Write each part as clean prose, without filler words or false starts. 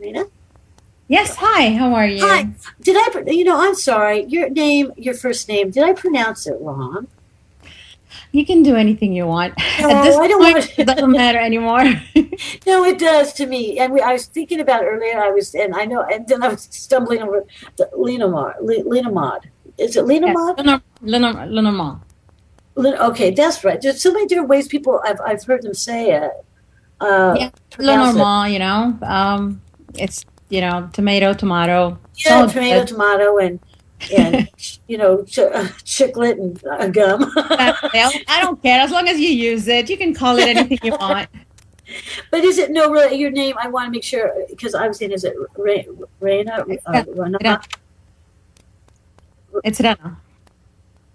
Rana? Yes, hi, how are Hi. you? Did I, I'm sorry. Your first name, did I pronounce it wrong? You can do anything you want. At No, this I don't point, want it doesn't matter anymore. No, it does to me. And I was thinking about earlier, and I know, and then I was stumbling over the Lenormand. Is it Yes, Lenormand? Lenormand. Okay, that's right. There's so many different ways I've heard them say it, Yeah, pronounce it. Lenormand, it's, tomato. It's Yeah, all tomato, good. tomato, and chiclet and gum. Exactly. I don't care. As long as you use it, you can call it anything you want. But is it no really your name? I want to make sure because I was saying, is it Reina It's Rena. Rana? It's Rena.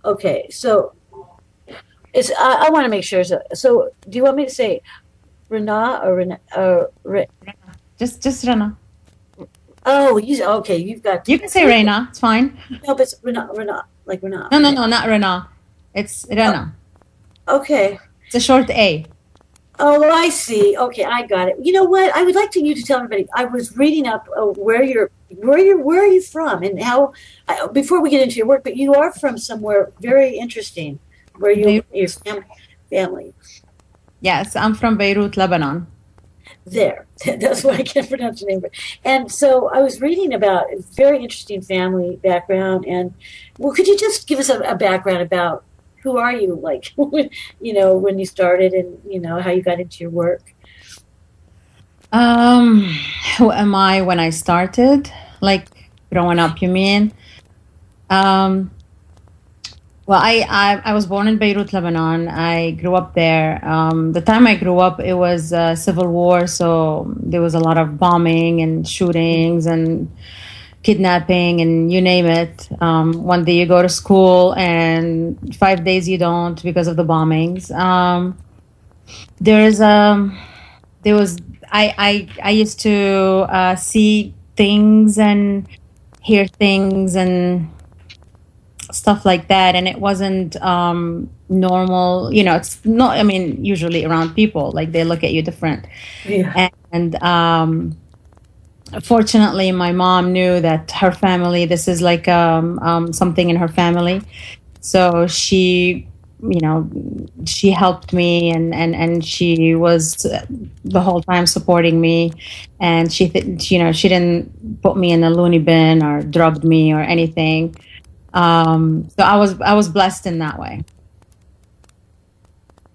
Okay, so it's I want to make sure. So do you want me to say Rana or Rena? Rena. Just Rena. Oh, okay. You've got You can say okay. Reina. It's fine. No, but it's Rana, like Rana. No, no, Okay. no, not Rena. It's Oh, Rena. okay. It's a short A. Oh, I see. Okay, I got it. You know what? I would like you to tell everybody. I was reading up where are you from, and how. Before we get into your work, but you are from somewhere very interesting, where your Beirut. family Yes, I'm from Beirut, Lebanon. there. That's why I can't pronounce your name. And so I was reading about a very interesting family background, and well, could you just give us a background about who are you, like, when you started, and how you got into your work. Um, who am I when I started? Like growing up, you mean? Um, well, I was born in Beirut, Lebanon. I grew up there. The time I grew up, it was civil war, so there was a lot of bombing and shootings and kidnapping and you name it. One day you go to school and 5 days you don't because of the bombings. There's there was I used to see things and hear things and stuff like that, and it wasn't normal. It's not. I mean, usually around people, like they look at you different. Yeah. And fortunately, my mom knew that her family. This is like something in her family, so you know she helped me, and she was the whole time supporting me, and she didn't put me in a loony bin or drugged me or anything. So I was blessed in that way.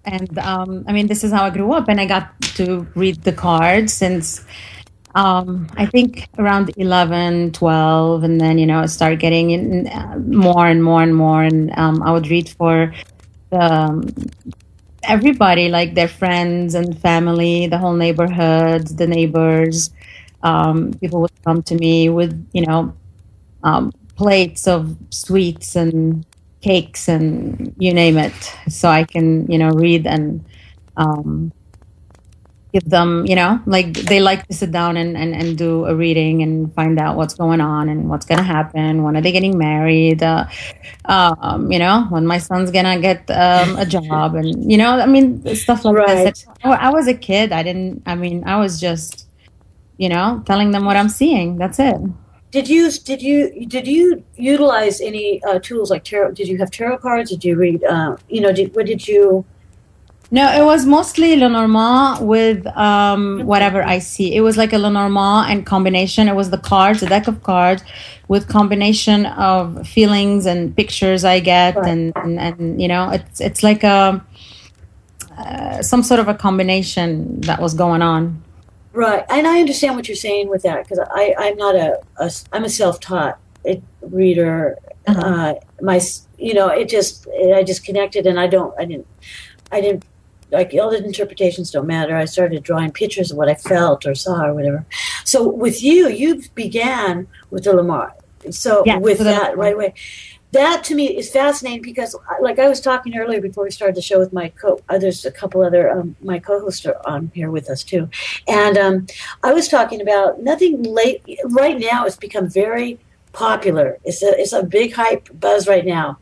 And I mean, this is how I grew up, and I got to read the cards since I think around 11, 12, and then I started getting in more and more and more, and I would read for um, everybody, like their friends and family, the whole neighborhood, the neighbors. People would come to me with plates of sweets and cakes and you name it, so I can read and um, give them, like they like to sit down and do a reading and find out what's going on and what's going to happen. When are they getting married? When my son's gonna get a job, and I mean, stuff like this. And Right. I was a kid. I mean, I was just telling them what I'm seeing. That's it. Did you utilize any tools like tarot? Did you have tarot cards? Did you read? What did you? No, it was mostly Lenormand with whatever Okay. I see. It was like a Lenormand and combination. It was the cards, a deck of cards with combination of feelings and pictures I get, Right. and it's like a some sort of a combination that was going on. Right. And I understand what you're saying with that because I'm not I'm a self-taught reader. Uh-huh. My, I just connected, and I didn't like all the interpretations don't matter. I started drawing pictures of what I felt or saw or whatever. So with you began with the Lamar. So Yeah. with With a that right Lenormand. away, that to me is fascinating because, like I was talking earlier before we started the show with there's a couple other my co-hosts are on here with us too, and I was talking about nothing late right now. It's become very popular. It's a big hype buzz right now.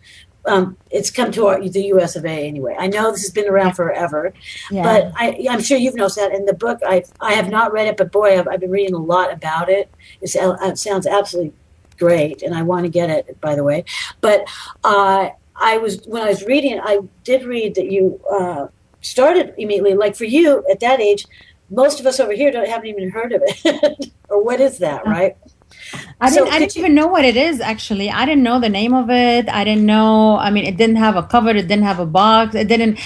it's come to the U.S. of A. anyway. I know this has been around forever, but I'm sure you've noticed that in the book. I have not read it, but boy, I've been reading a lot about it. It sounds absolutely great, and I want to get it, by the way. But when I was reading it, I did read that you started immediately. Like for you at that age, most of us over here haven't even heard of it, or what is that, right? I didn't even know what it is, actually. I didn't know the name of it. I didn't know. I mean, it didn't have a cover. It didn't have a box. It didn't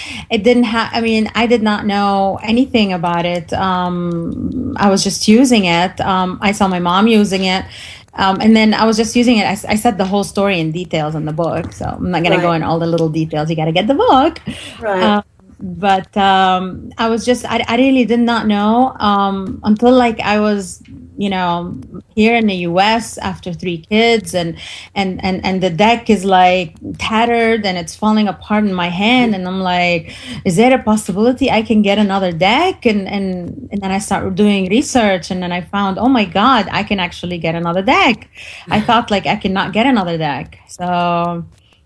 have, I mean, I did not know anything about it. I was just using it. I saw my mom using it. And then I was just using it. I said the whole story in details in the book. So I'm not going to go in all the little details. You got to get the book. Right. But I was just, I really did not know until like I was, here in the US after 3 kids and the deck is like tattered and it's falling apart in my hand. And I'm like, is there a possibility I can get another deck? And then I started doing research and then I found, oh my God, I can actually get another deck. I thought like I cannot get another deck. So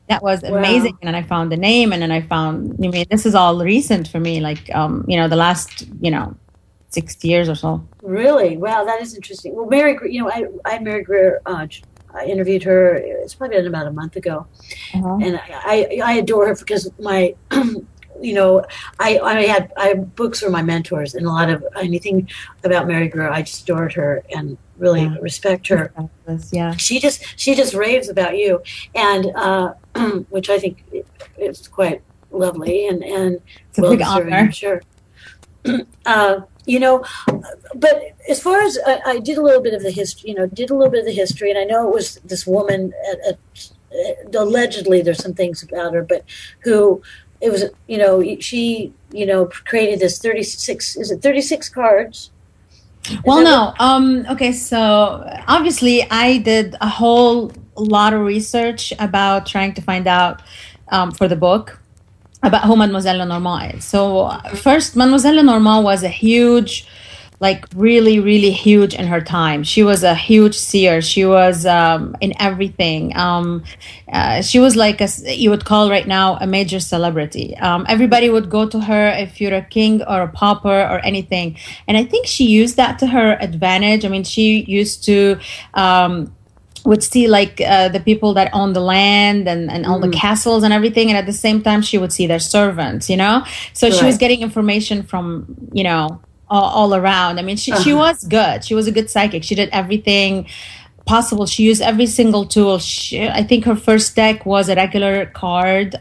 that was amazing. And then I found the name and then I found, I mean, this is all recent for me, like, the last, 6 years or so. Really? Wow, that is interesting. Well, Mary, I Mary Greer, I interviewed her, it's probably been about a month ago. And I adore her because my, I books were my mentors and a lot of anything about Mary Greer, I just adored her and really respect her. Yeah. She just raves about you and, which I think is quite lovely and it's a big honor. I'm sure. But as far as I did a little bit of the history, and I know it was this woman, allegedly there's some things about her, but who it was, she, created this 36 cards? Well, no. Okay, so obviously I did a whole lot of research about trying to find out for the book about who Mademoiselle Lenormand is. So first, Mademoiselle Lenormand was a huge, like really, really huge in her time. She was a huge seer. She was in everything. She was like, you would call right now, a major celebrity. Everybody would go to her if you're a king or a pauper or anything. And I think she used that to her advantage. I mean, she used to... would see like the people that own the land and all the castles and everything, and at the same time she would see their servants, so she was getting information from all around. I mean, she was good. She was a good psychic. She did everything possible. She used every single tool. I think her first deck was a regular card,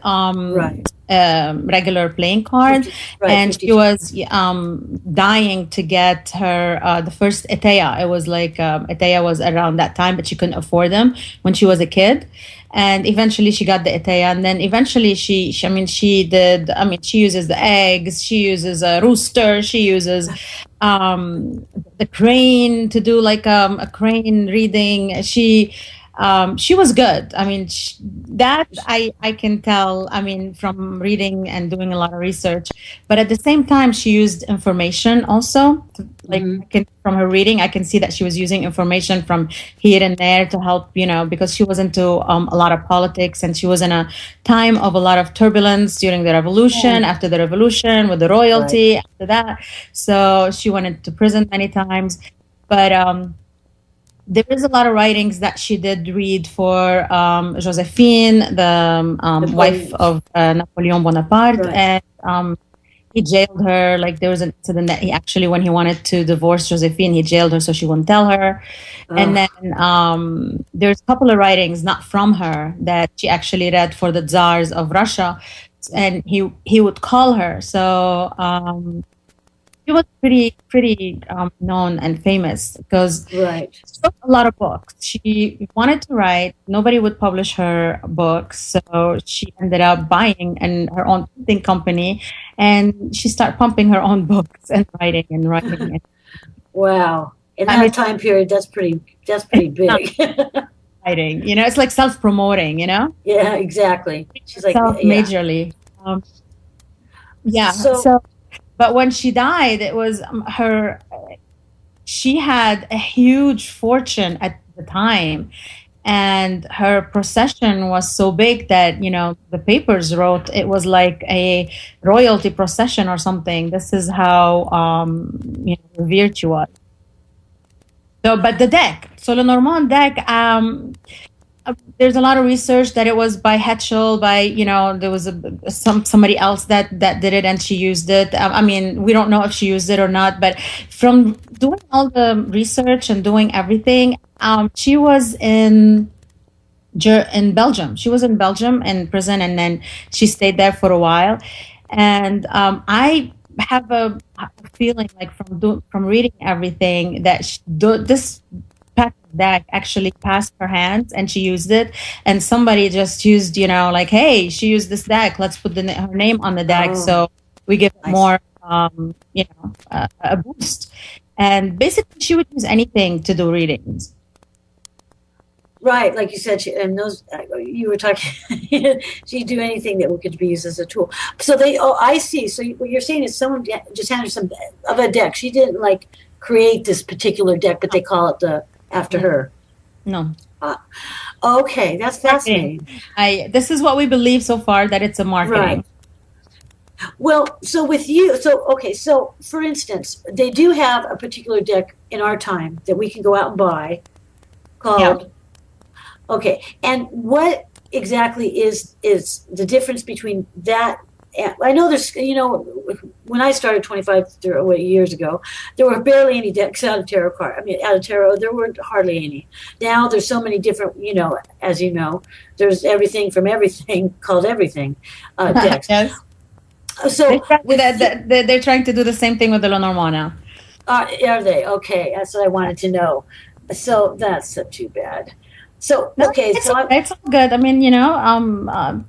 regular playing card, and she was dying to get her the first Eteia. It was like Eteia was around that time, but she couldn't afford them when she was a kid. And eventually she got the Eteia, and then eventually she uses the eggs, she uses a rooster, she uses the crane to do like a crane reading. She was good. I mean, that I can tell, I mean, from reading and doing a lot of research. But at the same time, she used information also. From her reading, I can see that she was using information from here and there to help, because she was into a lot of politics, and she was in a time of a lot of turbulence during the revolution, after the revolution, with the royalty, after that. So she went into prison many times. But there is a lot of writings that she did read for Josephine, the wife of Napoleon Bonaparte, and he jailed her. Like, there was an incident that he actually, when he wanted to divorce Josephine, he jailed her so she wouldn't tell her. And then there's a couple of writings not from her that she actually read for the czars of Russia, and he would call her. So she was pretty known and famous because she wrote a lot of books. She wanted to write. Nobody would publish her books, so she ended up buying her own printing company, and she started pumping her own books and writing. Wow! In that time period, that's pretty big. Writing, it's like self-promoting, Yeah, exactly. She's like majorly. So. But when she died, it was she had a huge fortune at the time. and her procession was so big that, the papers wrote it was like a royalty procession or something. This is how revered she was. So, but the deck, so Lenormand deck, there's a lot of research that it was by Hetchel, there was somebody else that did it and she used it. I mean, we don't know if she used it or not, but from doing all the research and doing everything, she was in Belgium. She was in Belgium in prison, and then she stayed there for a while. And I have a feeling like from reading everything that this deck actually passed her hands and she used it, and somebody just used, like, hey, she used this deck, let's put her name on the deck, so we give it more a boost. And basically she would use anything to do readings. Right, like you said, and those you were talking. She'd do anything that could be used as a tool. So I see. So what you're saying is someone just handed some of a deck. She didn't like create this particular deck, but they call it after her. No. Okay, that's fascinating. This is what we believe so far, that it's a marketing. Right. Well, so with you, so for instance, they do have a particular deck in our time that we can go out and buy called. Yeah. Okay, and what exactly is the difference between that? I know there's, when I started 25 years ago, there were barely any decks out of tarot card. I mean, out of tarot, there weren't hardly any. Now there's so many different, as you know, there's everything from everything called everything decks. Yes. So they're trying to do the same thing with the Lenormand now. Are they? Okay, that's what I wanted to know. So that's too bad. So okay, it's all good. I mean,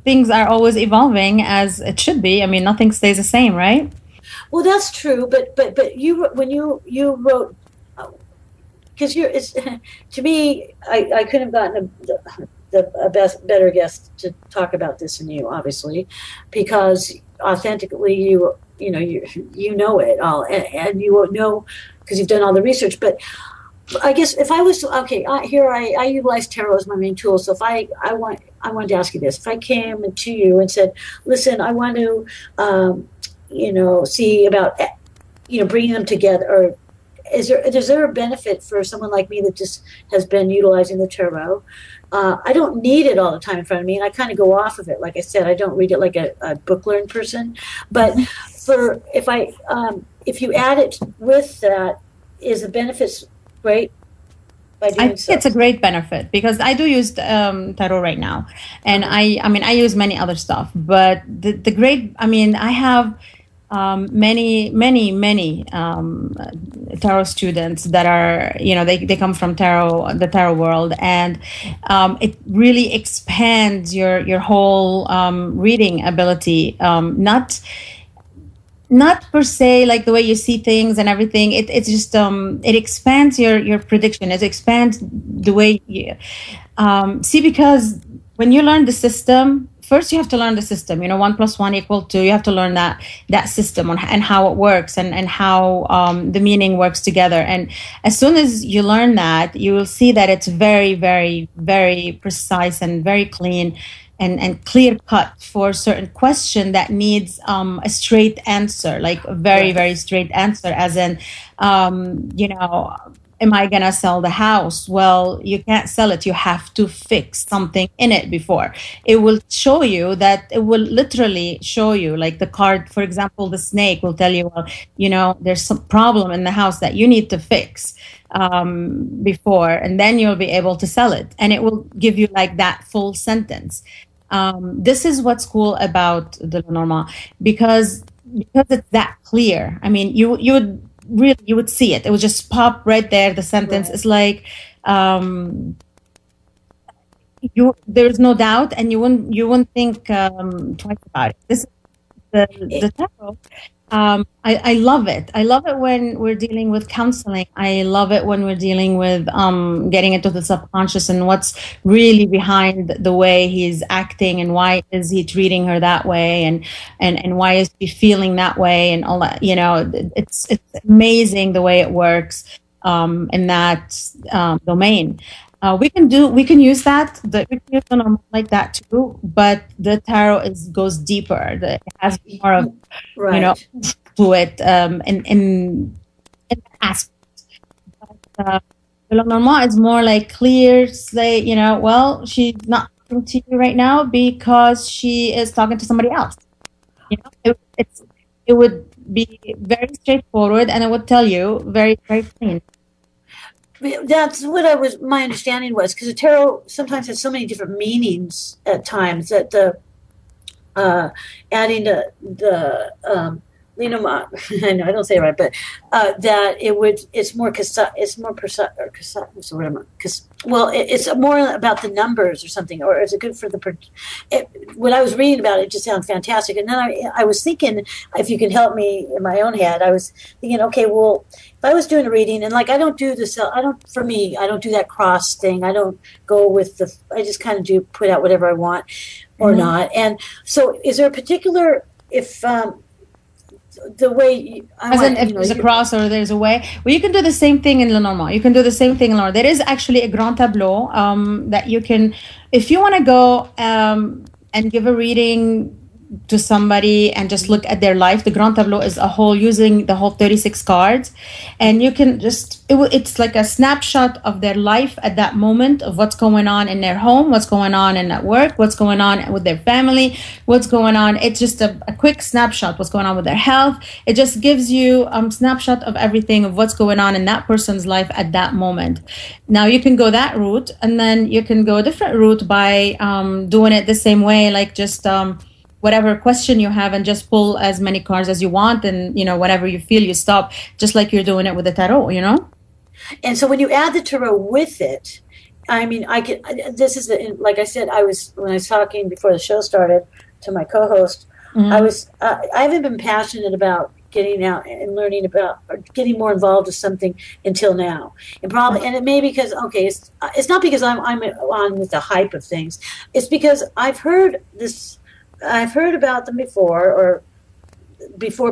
things are always evolving as it should be. I mean, nothing stays the same, right? Well, that's true. But you, when you wrote, because to me, I couldn't have gotten a better guest to talk about this than you, obviously, because authentically you know it all, and you won't know because you've done all the research, but. I guess if I was to, I utilize tarot as my main tool. So if I wanted to ask you this: if I came to you and said, "Listen, I want to, see about, bringing them together," or is there a benefit for someone like me that just has been utilizing the tarot? I don't need it all the time in front of me, and I kind of go off of it. Like I said, I don't read it like a book learned person. But if you add it with that, is the benefits great by doing I think it's a great benefit, because I do use tarot right now, and I use many other stuff, but the great, I have many tarot students that are, they come from the tarot world, and it really expands your whole reading ability, not per se like the way you see things and everything. It's just it expands your prediction. It expands the way you see, because when you learn the system, first you have to learn the system. 1 + 1 = 2. You have to learn that system and how it works, and how the meaning works together. And as soon as you learn that, you will see that it's very, very, very precise and very clean and clear cut for a certain question that needs a straight answer, like a very, very straight answer, as in, am I going to sell the house? Well, you can't sell it. You have to fix something in it before. It will show you that, it will literally show you, like the card, for example, the snake will tell you, well, there's some problem in the house that you need to fix before, and then you'll be able to sell it. And it will give you like that full sentence. This is what's cool about the Lenormand, because it's that clear. I mean, you would see it. It would just pop right there. The sentence is like, there's no doubt, and you wouldn't think twice about it. This is the tarot. I love it. I love it when we're dealing with counseling. I love it when we're dealing with getting into the subconscious and what's really behind the way he's acting, and why is he treating her that way, and why is she feeling that way, and all that. It's amazing the way it works. in that domain. We can use that. We can use Lenormand like that too, but the tarot goes deeper. It has more of Right. to it in aspect. Lenormand is more like clear, say, well, she's not talking to you right now because she is talking to somebody else. It would be very straightforward, and it would tell you very, very clean. That's what my understanding was, because the tarot sometimes has so many different meanings at times that adding the Lenormand, I know I don't say it right, but that it's more precise, it's more about the numbers or something, or is it good for when I was reading about it, it just sounded fantastic. And then I was thinking, if you can help me in my own head, I was thinking, okay, well, if I was doing a reading, and like I don't do I don't do that cross thing. I don't go with I just kind of put out whatever I want or not. And so is there a particular, if the way if there's a cross or there's a way, well, you can do the same thing in Lenormand. You can do the same thing in Lenormand. There is actually a grand tableau that you can, if you want to go and give a reading to somebody and just look at their life. The grand tableau is using the whole 36 cards, and you can it's like a snapshot of their life at that moment, of what's going on in their home, what's going on in at work, what's going on with their family, what's going on. It's just a quick snapshot, what's going on with their health. It just gives you a snapshot of everything, of what's going on in that person's life at that moment. Now you can go that route, and then you can go a different route by doing it the same way, like just whatever question you have, and just pull as many cards as you want, and whatever you feel, you stop, just like you're doing it with the tarot. And so when you add the tarot with it, I mean, this is like I said, when I was talking before the show started to my co-host, I haven't been passionate about getting out and learning about, or getting more involved with something until now. And it may be because, okay, it's not because I'm on with the hype of things. It's because I've heard about them before,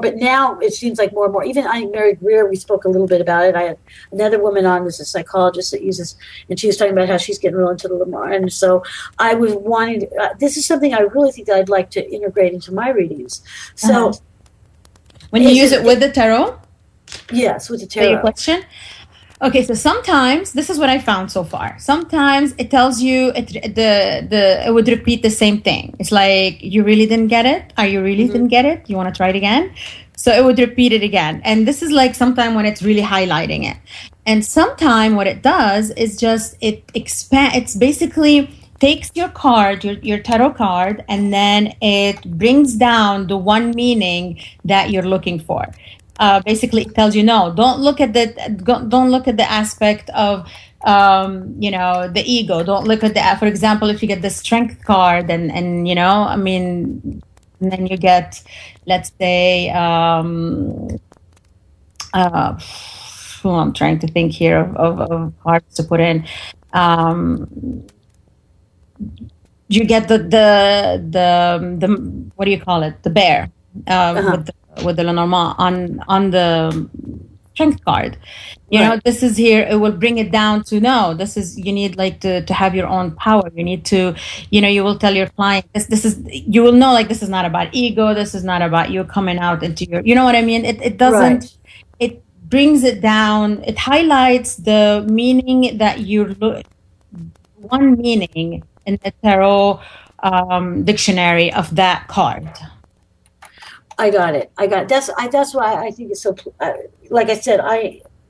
but now it seems like more and more. Even Mary Greer, we spoke a little bit about it. I had another woman on who's a psychologist that uses, and she was talking about how she's getting real into the Lenormand. And so I was wanting this is something I really think that I'd like to integrate into my readings. So when you use it with the tarot? Yes, with the tarot. Your question? Okay, so sometimes, this is what I found so far. Sometimes it tells you, it would repeat the same thing. It's like, you really didn't get it? Are you really didn't get it? You want to try it again? So it would repeat it again. And this is like sometime when it's really highlighting it. And sometime what it does is just, it's basically takes your card, your tarot card, and then it brings down the one meaning that you're looking for. Basically, it tells you, no, don't look at the aspect of the ego. Don't look at for example, if you get the strength card, and and then you get, let's say, I'm trying to think here of cards to put in. You get the what do you call it? The bear with the Lenormand on the strength card. This is here, it will bring it down to, no, this is, you need like to have your own power. You need to, you will tell your client, this is, you will know, like, this is not about ego. This is not about you coming out into your, you know what I mean? It doesn't, it brings it down. It highlights the meaning that one meaning in the tarot dictionary of that card. I got it. That's why I think it's so. Like I said,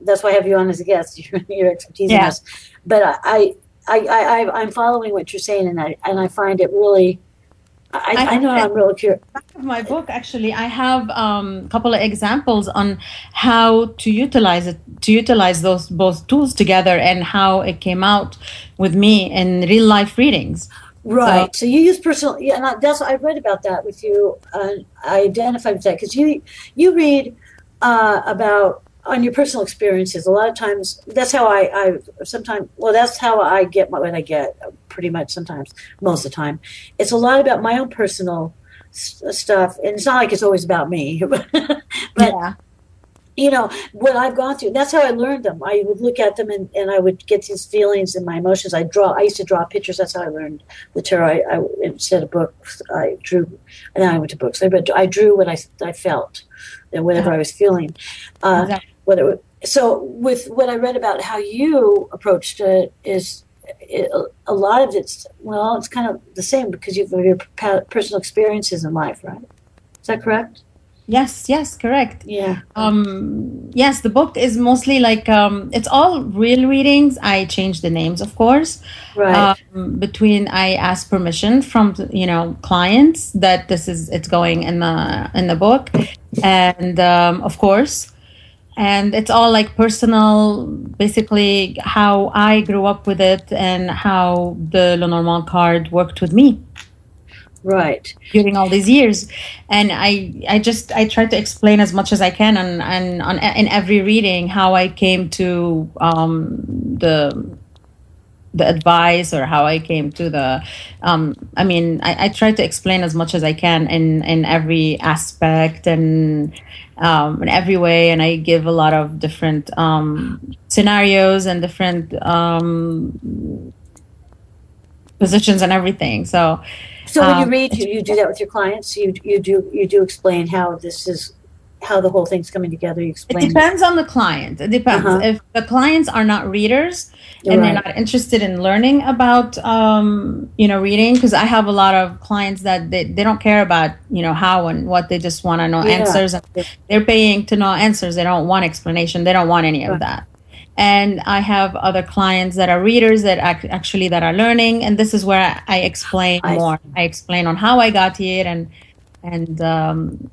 that's why I have you on as a guest. Your expertise in this. But I'm following what you're saying, and I find it really. I know I'm really curious. Back of my book, actually, I have a couple of examples on how to utilize those both tools together, and how it came out with me in real life readings. Right. So you use personal, and I read about that with you. I identified with that because you read about on your personal experiences. A lot of times, that's how that's how I get what I get. Pretty much, sometimes, most of the time, it's a lot about my own personal stuff, and it's not like it's always about me. But what I've gone through. That's how I learned them. I would look at them and I would get these feelings and my emotions. I used to draw pictures. That's how I learned the tarot. Instead of books, I drew, and then I went to books. I drew what I felt and whatever I was feeling. Exactly. So with what I read about how you approached it a lot of it's kind of the same because you have your personal experiences in life, right? Is that correct? Yes, correct. Yeah. Yes, the book is mostly like it's all real readings. I changed the names, of course. Right. Between I ask permission from clients that it's going in the book, and of course, and it's all like personal, basically how I grew up with it and how the Lenormand card worked with me Right. during all these years. And I try to explain as much as I can in every reading how I came to the advice, or how I came to the I try to explain as much as I can in every aspect and in every way, and I give a lot of different scenarios and different positions and everything. So when you read, you do that with your clients. You do explain how the whole thing's coming together. You it explain. depends on the client. It depends. If the clients are not readers and they're not interested in learning about reading, because I have a lot of clients that they don't care about how and what, they just want to know answers, and they're paying to know answers. They don't want explanation. They don't want any of that. And I have other clients that are readers that actually that are learning, and this is where I explain more. I explain on how I got here and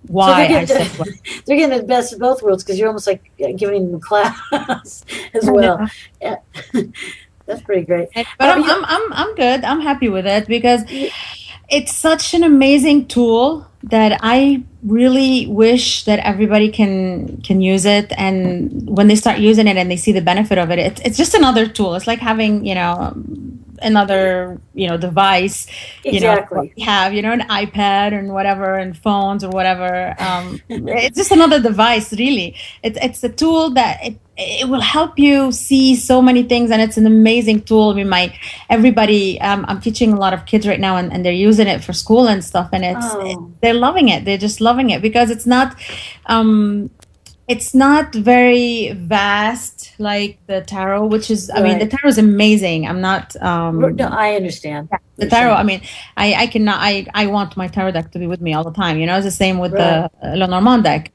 why I said what. They're getting the best of both worlds because you're almost like giving them a class as well. Yeah. That's pretty great. But I'm good. I'm happy with it because it's such an amazing tool that I really wish that everybody can use it. And when they start using it and they see the benefit of it, it's just another tool. It's like having another device. Exactly. We have an iPad and whatever, and phones or whatever. It's just another device, really. It's a tool that it will help you see so many things, and it's an amazing tool. Everybody, I'm teaching a lot of kids right now, and they're using it for school and stuff, and they're loving it. They're just loving it because it's not very vast like the tarot, which is, I mean, the tarot is amazing. I'm not. No, I understand. The tarot, I mean, I want my tarot deck to be with me all the time. It's the same with the Lenormand deck.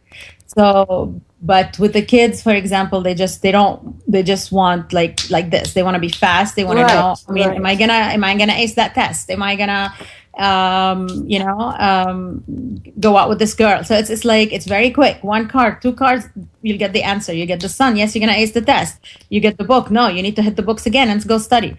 So, but with the kids, for example, they just want like this. They want to be fast. They want to know. I mean, am I gonna ace that test? Am I gonna go out with this girl? So it's like, it's very quick. 1 card, 2 cards, you'll get the answer. You get the sun. Yes, you're gonna ace the test. You get the book. No, you need to hit the books again and go study.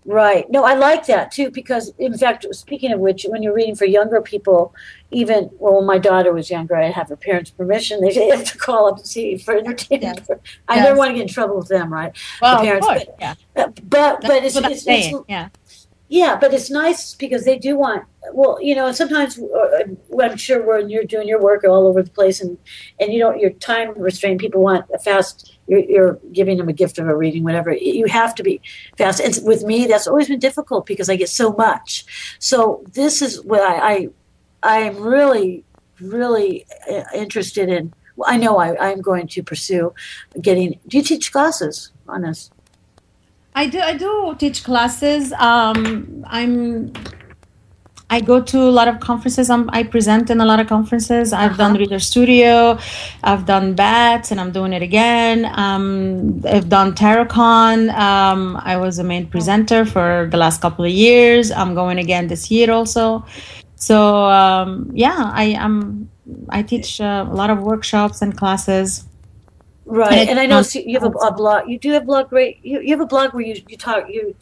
Right. No, I like that too, because in fact, speaking of which, when you're reading for younger people, when my daughter was younger, I have her parents' permission. They have to call up and see for entertainment. Yes. I never want to get in trouble with them, right? Well, the parents, of course, yeah. But it's yeah. Yeah, but it's nice because they do want, sometimes I'm sure when you're doing your work all over the place and you're time restrained, people want a fast, you're giving them a gift of a reading, whatever. You have to be fast. And with me, that's always been difficult because I get so much. So this is what I'm really, really interested in. Well, I know I'm going to pursue do you teach classes on this? I do teach classes. I go to a lot of conferences. I present in a lot of conferences. I've done Reader Studio, I've done BATS, and I'm doing it again. I've done TarotCon. I was a main presenter for the last couple of years. I'm going again this year also. So I teach a lot of workshops and classes. Right, and I know you have a blog. You do have a blog, great. You have a blog where you talk. You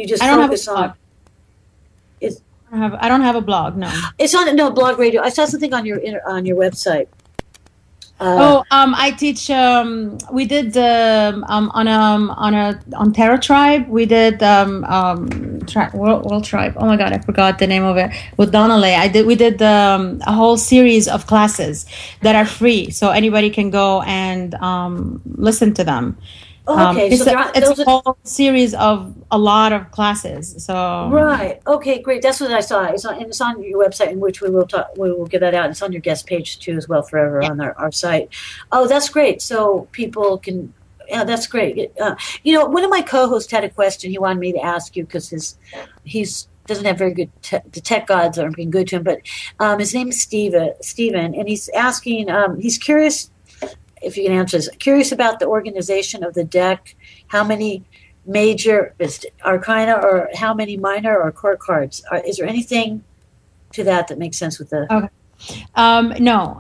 just focus on. I don't have a blog. No, it's on Blog Radio. I saw something on your website. I teach. We did on Terra Tribe. We did World Tribe. Oh my God, I forgot the name of it. With Donnelly, We did a whole series of classes that are free, so anybody can go and listen to them. Oh, okay, so It's those a are whole series of a lot of classes. So right. Okay, great. That's what I saw. It's on your website, in which we will talk. We will get that out. It's on your guest page too, as well, forever yeah. on our site. Oh, that's great. So people can. Yeah, that's great. One of my co-hosts had a question he wanted me to ask you because he's doesn't have very good the tech gods aren't being good to him, but his name is Steven, and he's asking. He's curious if you can answer this. Curious about the organization of the deck. How many major arcana or how many minor or court cards? Is there anything to that makes sense with the? Okay. No.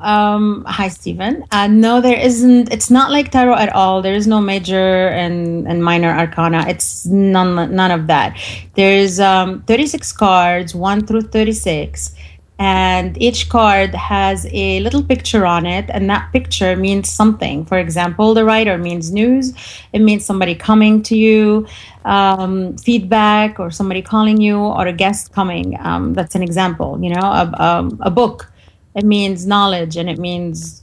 Hi, Stephen. No, there isn't. It's not like tarot at all. There is no major and minor arcana. It's none of that. There's 36 cards, 1 through 36. And each card has a little picture on it, and that picture means something. For example, the rider means news. It means somebody coming to you, feedback, or somebody calling you, or a guest coming. That's an example. A book. It means knowledge, and it means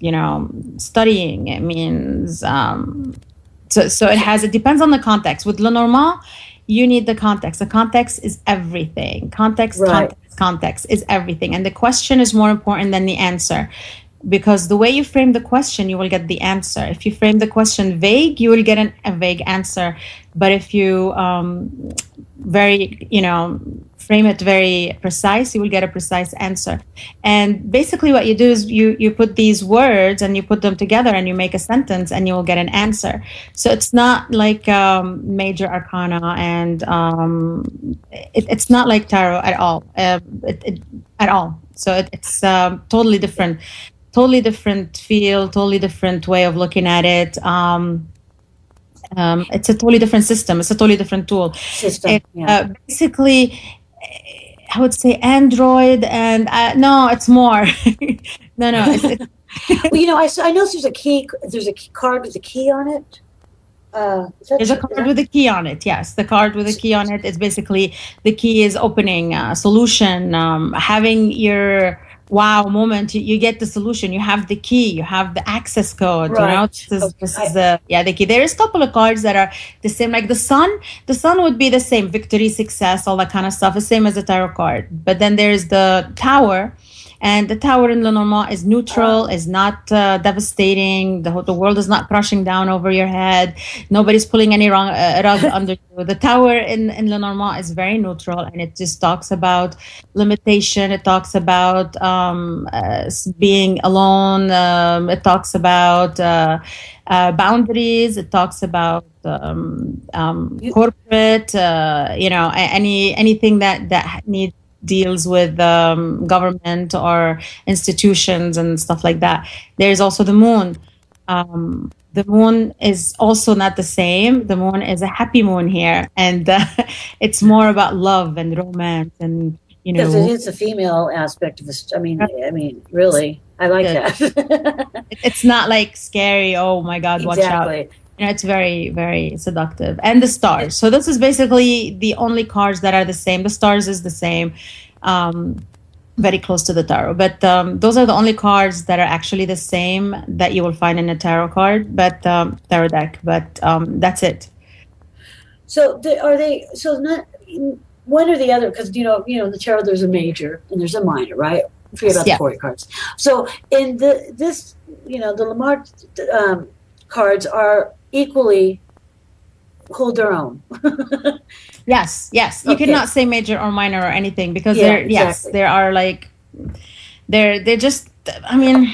studying. It means so. It depends on the context. With Lenormand, you need the context. The context is everything. Context is everything. And the question is more important than the answer, because the way you frame the question, you will get the answer. If you frame the question vague, you will get a vague answer. But if you frame it very precise, you will get a precise answer. And basically what you do is you put these words and you put them together and you make a sentence and you will get an answer. So it's not like major arcana, and it's not like tarot at all. At all. So it's totally different feel, totally different way of looking at it. It's a totally different system. It's a totally different tool. Basically, I would say Android, and no, it's more. no. Well, I know there's a key. There's a card with a key on it. There's a card with a key on it. Yes, the card with a key on it is basically the key is opening a solution, having your wow moment. You get the solution. You have the key. You have the access code. Right. This is the key. There is a couple of cards that are the same, like the sun. The sun would be the same, victory, success, all that kind of stuff, the same as the tarot card. But then there's the tower. And the tower in Lenormand is neutral, is not devastating. The world is not crushing down over your head. Nobody's pulling any rug under you. The tower in Lenormand is very neutral, and it just talks about limitation. It talks about being alone. It talks about boundaries. It talks about corporate, anything that needs deals with government or institutions and stuff like that. There's also the moon. The moon is also not the same. The moon is a happy moon here, and it's more about love and romance, and because it is a female aspect of this. I mean, really, I like that. It's not like scary. Oh my God, watch out! It's very, very seductive. And the stars. So this is basically the only cards that are the same. The stars is the same, very close to the tarot. But those are the only cards that are actually the same that you will find in a tarot card, but tarot deck. But that's it. So are they? So not one or the other? Because in the tarot there's a major and there's a minor, right? Forget about the 40 cards. So in the Lenormand cards are equally hold their own. Yes. You cannot say major or minor or anything, because there are like they're just, I mean,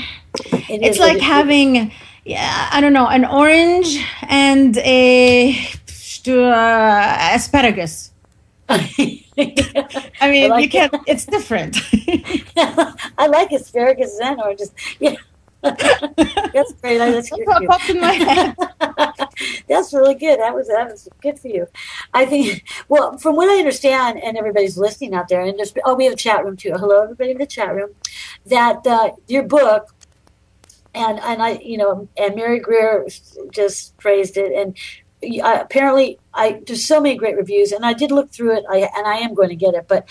it's like having I don't know, an orange and a asparagus. I mean, you can't. It's different. I like asparagus and oranges. Yeah. That's great. That's what popped in my head. That's really good. That was good for you. I think. Well, from what I understand, and everybody's listening out there, and we have a chat room too. Hello, everybody in the chat room. That your book and I, and Mary Greer just praised it, and apparently I there's so many great reviews, and I did look through it, and I am going to get it, but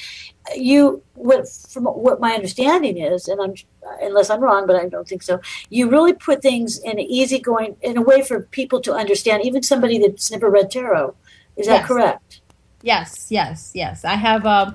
from what my understanding is, and I'm unless I'm wrong, but I don't think so. You really put things in an easygoing, in a way for people to understand, even somebody that's never read tarot. Is that correct? Yes, yes, yes. I have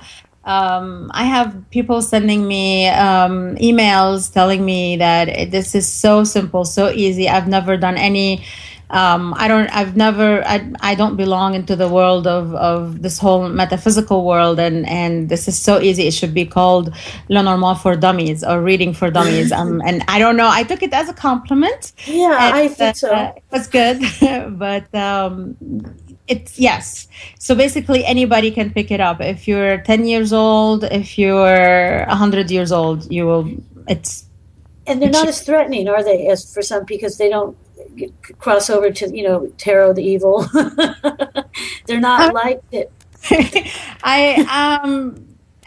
people sending me emails telling me that this is so simple, so easy. I've never done any. I don't belong into the world of this whole metaphysical world, and this is so easy. It should be called Lenormand for Dummies or Reading for Dummies. And I don't know. I took it as a compliment. Yeah, And, I think so. It was good, but it's yes. So basically, anybody can pick it up. If you're 10 years old, if you're 100 years old, you will. And they're not as threatening, are they, as for some, because they don't cross over to tarot the evil. They're not like it. I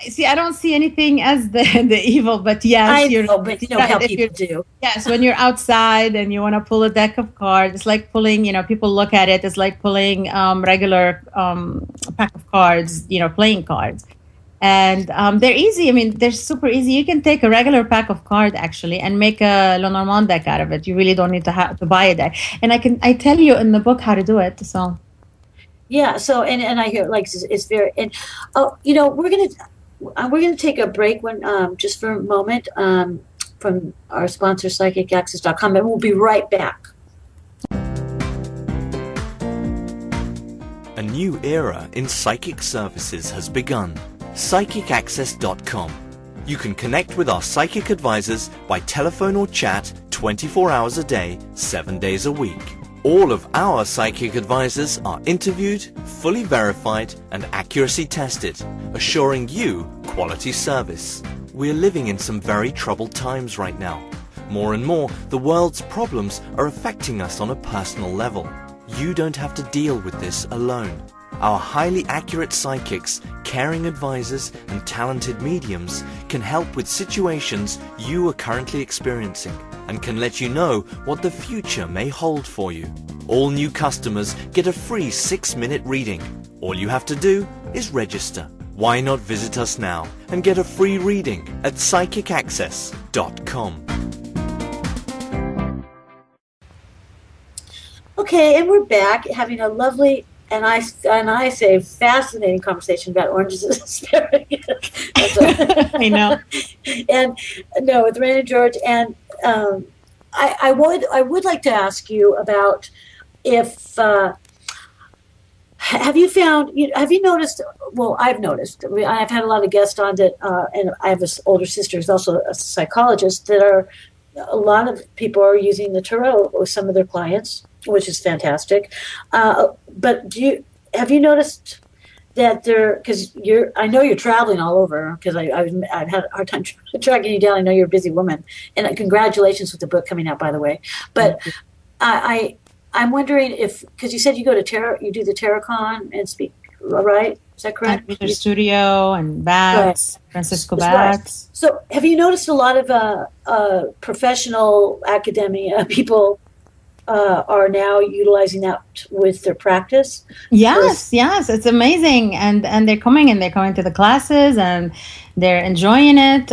see. I don't see anything as the evil, but yes, I know, but how people do. Yes, when you're outside and you want to pull a deck of cards, it's like pulling. People look at it. It's like pulling regular pack of cards. Playing cards. And they're easy. I mean, they're super easy. You can take a regular pack of cards actually and make a Lenormand deck out of it. You really don't need to buy a deck. And I tell you in the book how to do it. So yeah. So and I hear it's very and we're gonna take a break just for a moment from our sponsor psychicaccess.com, and we'll be right back. A new era in psychic services has begun. Psychicaccess.com. You can connect with our psychic advisors by telephone or chat 24 hours a day, 7 days a week. All of our psychic advisors are interviewed, fully verified, and accuracy tested, assuring you quality service. We're living in some very troubled times right now. More and more, the world's problems are affecting us on a personal level. You don't have to deal with this alone. Our highly accurate psychics, caring advisors, and talented mediums can help with situations you are currently experiencing and can let you know what the future may hold for you. All new customers get a free 6-minute reading. All you have to do is register. Why not visit us now and get a free reading at psychicaccess.com. Okay, and we're back having a lovely and I say fascinating conversation about oranges and asparagus. I know. And no, with Rana George, and I would like to ask you about if have you noticed? Well, I've noticed. I mean, I've had a lot of guests on that, and I have an older sister who's also a psychologist. A lot of people are using the tarot with some of their clients, which is fantastic. But have you noticed that because I know you're traveling all over, because I've had a hard time tracking you down. I know you're a busy woman, and congratulations with the book coming out, by the way. But I'm wondering because you said you go to you do the TarotCon and speak, right? Is that correct? At Reader Studio and Bats, right. Francisco Bats. Right. So have you noticed a lot of professional academia people are now utilizing that with their practice? Yes, it's amazing, and they're coming to the classes and they're enjoying it.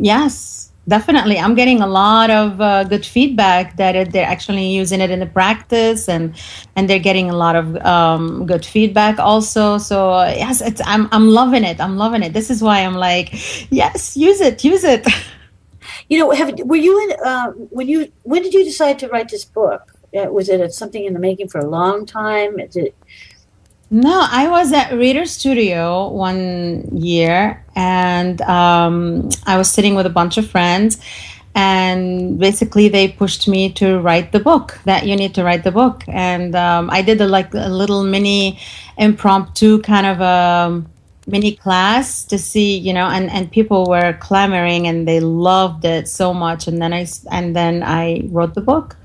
Yes, definitely. I'm getting a lot of good feedback that they're actually using it in the practice, and they're getting a lot of good feedback also. So yes, I'm loving it. I'm loving it. This is why I'm like, yes, use it. Were you in when did you decide to write this book? Was it something in the making for a long time? No, I was at Reader Studio one year, and I was sitting with a bunch of friends, and basically they pushed me to write the book, that you need to write the book. And I did a little mini impromptu kind of a mini class to see, and people were clamoring and they loved it so much. And then I wrote the book.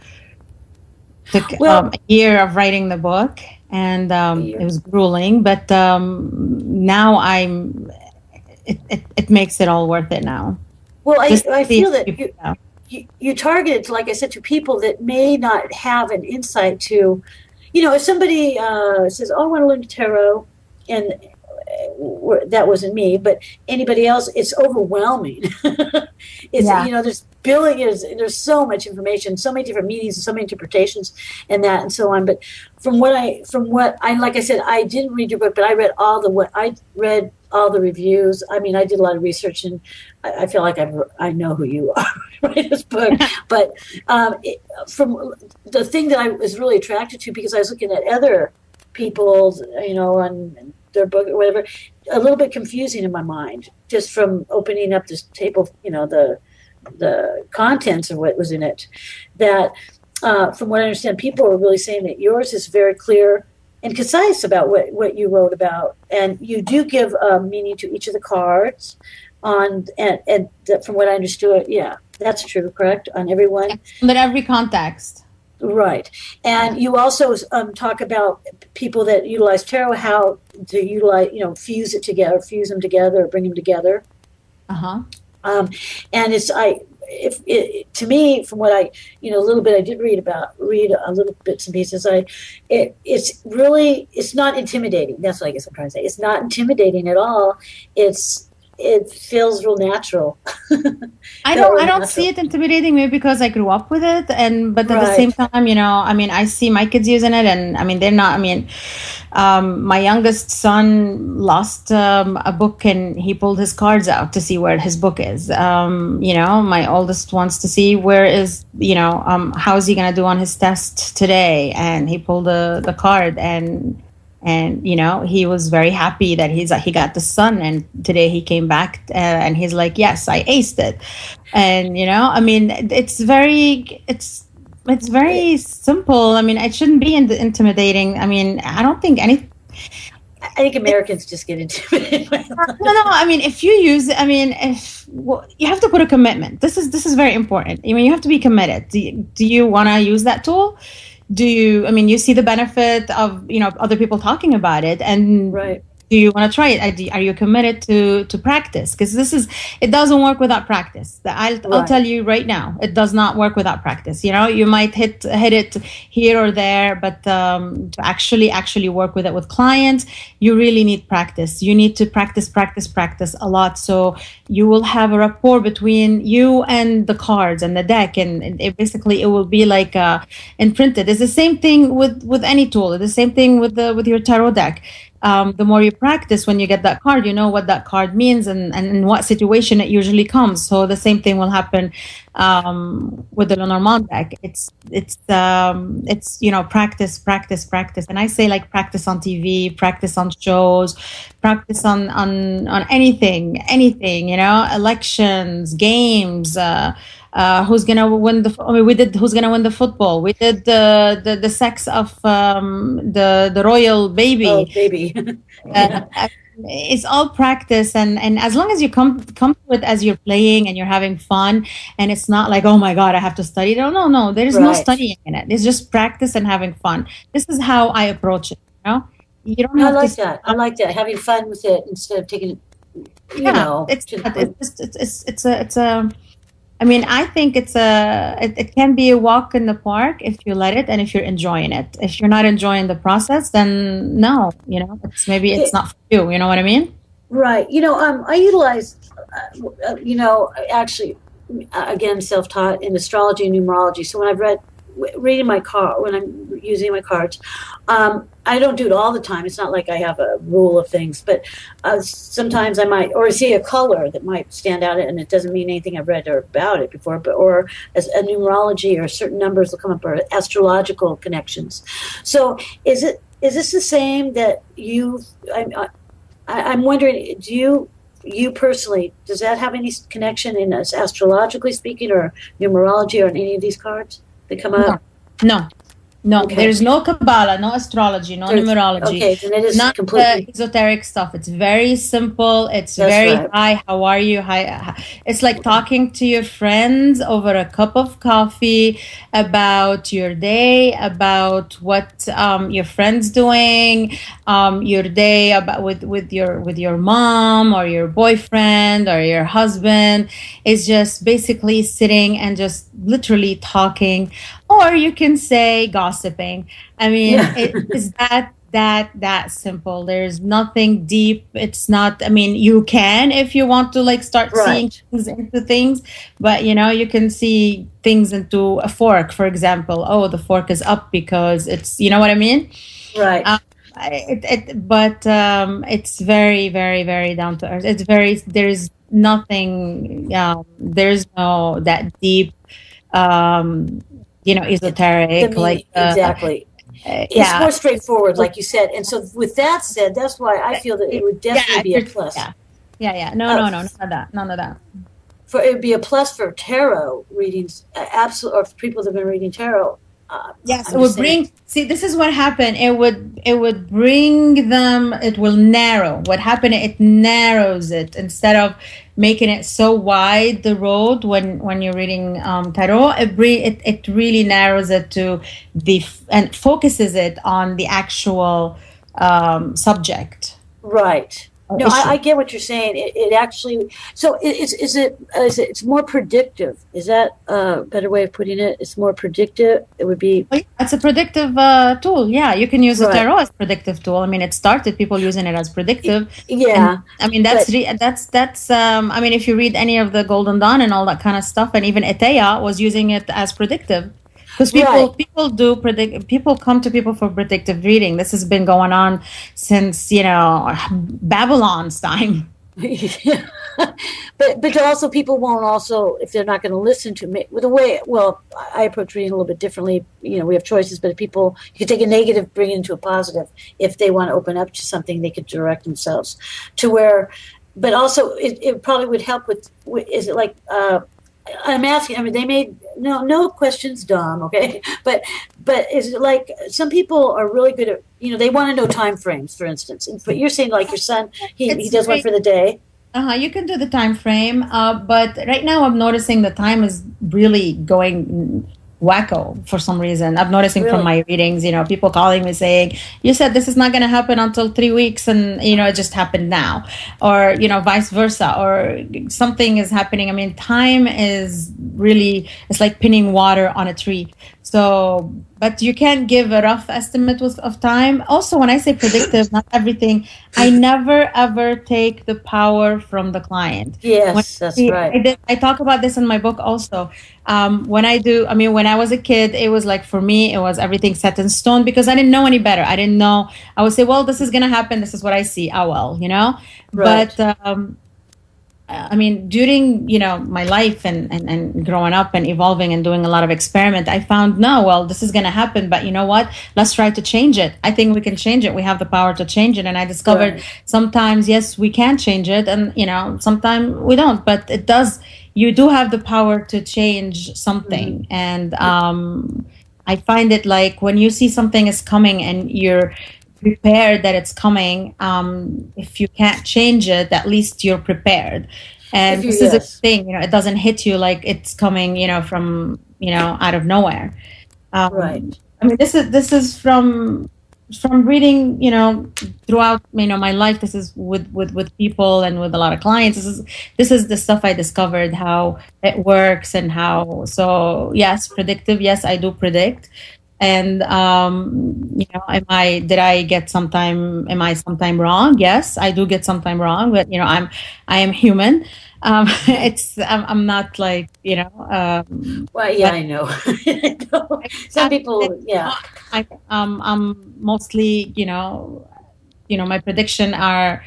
Took a year of writing the book, and it was grueling, but now it makes it all worth it now. Well, I feel that you target it, like I said, to people that may not have an insight to, if somebody says, "Oh, I want to learn tarot," and that wasn't me, but anybody else, it's overwhelming. There's there's so much information, so many different meanings, and so many interpretations, and that and so on. But from what I like I said, I didn't read your book, but I read all the reviews. I mean, I did a lot of research, and I feel like I know who you are. Write this book, but from the thing that I was really attracted to, because I was looking at other people's, on their book or whatever, a little bit confusing in my mind, just from opening up this table, the contents of what was in it. That, from what I understand, people are really saying that yours is very clear and concise about what you wrote about, and you do give meaning to each of the cards. And from what I understood, yeah, that's true, correct? On everyone, but every context. Right. And you also talk about people that utilize tarot, how to utilize, fuse them together, or bring them together. Uh-huh. And to me, from what I, a little bit I did read a little bits and pieces, it's not intimidating. That's what I guess I'm trying to say. It's not intimidating at all. It feels real natural. I don't see it intimidating, maybe because I grew up with it, but at the same time, I see my kids using it, and they're not. My youngest son lost a book, and he pulled his cards out to see where his book is. My oldest wants to see where is, how is he going to do on his test today, and he pulled the card, and he was very happy that he got the sun, and today he came back and he's like, yes, I aced it. And it's very simple. It shouldn't be intimidating. I don't think I think Americans just get intimidated. No. If you use you have to put a commitment. This is very important. You have to be committed. Do you want to use that tool? Do you, you see the benefit of, other people talking about it, and right. Do you want to try it? Are you committed to practice? Because it doesn't work without practice. I'll tell you right now, it does not work without practice. You might hit it here or there, but to actually work with it with clients, you really need practice. You need to practice a lot. So you will have a rapport between you and the cards and the deck, and it will be like imprinted. It's the same thing with any tool. It's the same thing with your tarot deck. The more you practice, when you get that card, you know what that card means and in what situation it usually comes. So the same thing will happen with the Lenormand deck. It's practice, and I say practice on TV, practice on shows, practice on anything, elections, games. Who's gonna win we did who's gonna win the football. We did the sex of the royal baby. Oh, baby. It's all practice, and as long as you come to it as you're playing and you're having fun, and it's not like, oh my God, I have to study. No, there is no studying in it. It's just practice and having fun. This is how I approach it. You don't have that. I like that, having fun with it instead of taking I think it can be a walk in the park if you let it and if you're enjoying it. If you're not enjoying the process, then no, it's not for you. You know what I mean? Right. I utilize, actually, again, self-taught in astrology and numerology. So when when I'm using my cards, I don't do it all the time. It's not like I have a rule of things, but sometimes I might, or see a color that might stand out, and it doesn't mean anything I've read about it before, or as a numerology, or certain numbers will come up, or astrological connections. So is this the same that I'm wondering, do you personally, does that have any connection in astrologically speaking, or numerology, or in any of these cards that come up? No. No, Okay. there's no Kabbalah, no astrology, no numerology. Okay, then it is Not completely. the esoteric stuff. It's very simple. It's That's very right. hi, how are you? Hi. It's like talking to your friends over a cup of coffee about your day, about what your friend's doing, your day about with your mom or your boyfriend or your husband. It's just basically sitting and just literally talking, or you can say gossiping. I mean, Yeah. it is that simple. There's nothing deep. It's not, I mean, you can if you want to like start seeing Right. things into things, but you know, you can see things into a fork, for example. Oh, the fork is up because it's, you know what I mean? Right. Um, but it's very, very, very down to earth. It's very, there's nothing, there's no that deep, um, you know, The esoteric, like, meaning, exactly. It's yeah. more straightforward, like you said. And so, with that said, that's why I feel that it would Yeah, definitely be a plus. yeah, yeah. No, Uh, no, no, none of that, none of that. for it would be a plus for tarot readings, absolutely, or for people that have been reading tarot. Yes, I'm it just would saying. bring. See, this is what happened. It would bring them. It will narrow. What happened? It narrows it instead of making it so wide the road when you're reading tarot. It really narrows it to and focuses it on the actual subject Right. or No, I issue. get what you're saying. It actually, so it's more predictive. Is that a better way of putting it? It's more predictive. It would be, Oh, yeah, it's a predictive tool. Yeah, you can use the right. tarot as predictive tool. I mean, it started people using it as predictive, and Yeah, I mean but that's. I mean, if you read any of the Golden Dawn and all that kind of stuff, and even Eteia was using it as predictive, because right. people do predict. People come to people for predictive reading. This has been going on since Babylon's time. Yeah. But also people won't also, if they're not going to listen to me with the way, well, I approach reading a little bit differently. We have choices, but if people, you can take a negative, bring it into a positive. If they want to open up to something, they could direct themselves to where, but also it probably would help is it like, I'm asking, I mean, they made no questions, Dom. Okay. But is it like some people are really good at, they want to know time frames, for instance. But you're saying like your son, he It's does one very for the day. You can do the time frame, but right now I'm noticing the time is really going wacko for some reason. I'm noticing from Really? my readings, people calling me saying, "You said this is not going to happen until 3 weeks, and it just happened now," or vice versa, or something is happening. I mean, time is really, it's like pinning water on a tree. So, but you can't give a rough estimate of time. Also, when I say predictive, not everything, I never ever take the power from the client. When Yes, that's right. I talk about this in my book also. When when I was a kid, it was like, for me, it was everything set in stone because I didn't know any better. I didn't know. I would say, well, this is going to happen. This is what I see. Oh, well. But Right. I mean, during my life and growing up and evolving and doing a lot of experiment, I found, no, well, this is going to happen, but you know what? Let's try to change it. I think we can change it. We have the power to change it. And I discovered Right. sometimes, yes, we can change it, and sometimes we don't. But it does. You do have the power to change something, and I find it like when you see something is coming and you're prepared that it's coming. If you can't change it, at least you're prepared. If And you this is a yes. thing, it doesn't hit you like it's coming, from, out of nowhere. Right. I mean, this is from reading, throughout, my life. This is with people and with a lot of clients. This is the stuff I discovered, how it works and how. So yes, predictive. Yes, I do predict. And am I sometime wrong? Yes, I do get sometime wrong, but I am human. I'm not like, Well, yeah, but I know. I know. Some people, yeah. I'm mostly, my prediction are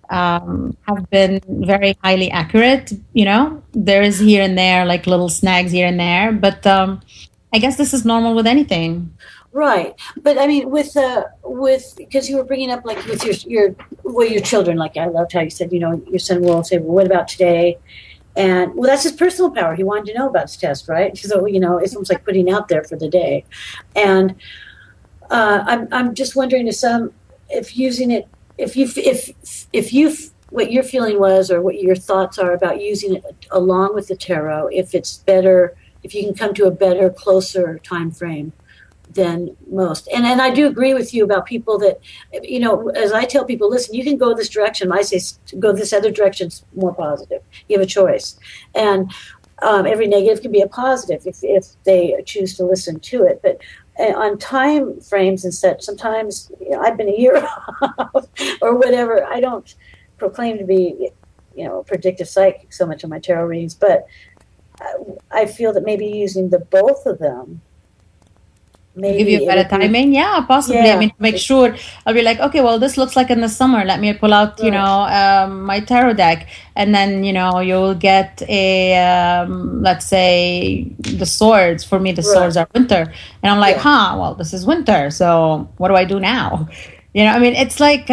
have been very highly accurate. There is here and there like little snags here and there, but I guess this is normal with anything. Right. But I mean, with because you were bringing up like with your children, like I loved how you said, your son will say, well, what about today? And well, that's his personal power. He wanted to know about his test, right? So, it's almost like putting out there for the day. And I'm just wondering if using it, if you what your feeling was, or what your thoughts are about using it along with the tarot, if it's better, if you can come to a better, closer time frame than most. And I do agree with you about people that, as I tell people, listen, you can go this direction. I say go this other direction's more positive. You have a choice. And every negative can be a positive if they choose to listen to it. But on time frames and such, sometimes I've been a year off or whatever. I don't proclaim to be, a predictive psychic so much on my tarot readings, but I feel that maybe using the both of them, maybe give you better timing. Yeah, possibly. Yeah. I mean, to make sure, I'll be like, okay, well, this looks like in the summer. Let me pull out, my tarot deck, and then you'll get a let's say the swords. For me, the swords are winter, and I'm like, well, this is winter. So what do I do now? I mean, it's like.